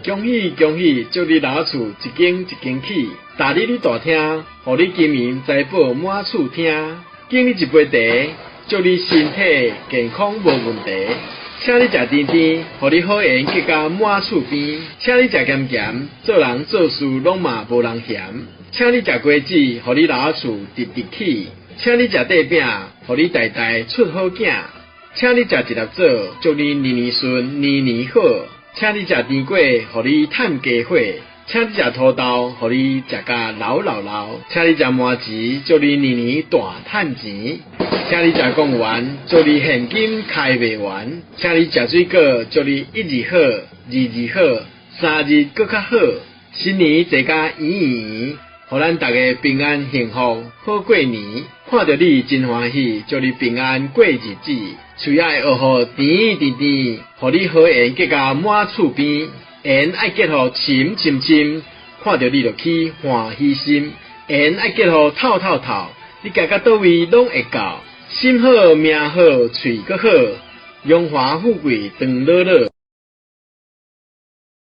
恭喜恭喜，祝你老厝一间一间起，大日你大厅，互你金银财宝满厝厅。敬你一杯茶，祝你身体健康无问题。请你食甜甜，互你好缘结到满厝边。请你食咸咸，做人做事拢嘛无人嫌。请你食果子，互你老厝直直起。请你食块饼，互你代代出好囝。请你食一粒枣，祝你年年顺，年年好。请你食甜粿，互你趁家伙；请你食土豆，互你食甲老。请你食麻糍，祝你年年大趁钱。请你食公园，祝你现金开袂完。请你食水果，祝你一日好，二日好，三日搁较好。新年坐甲圆圆，互咱大家平安幸福好过年。看到你真欢喜，祝你平安过日子。厝仔的蚵仔甜甜，互你好缘结到满厝边。缘爱结互深，看到你就起欢喜心。缘爱结互透，你行到倒位拢会到。心好命好，喙搁好，荣华富贵长老。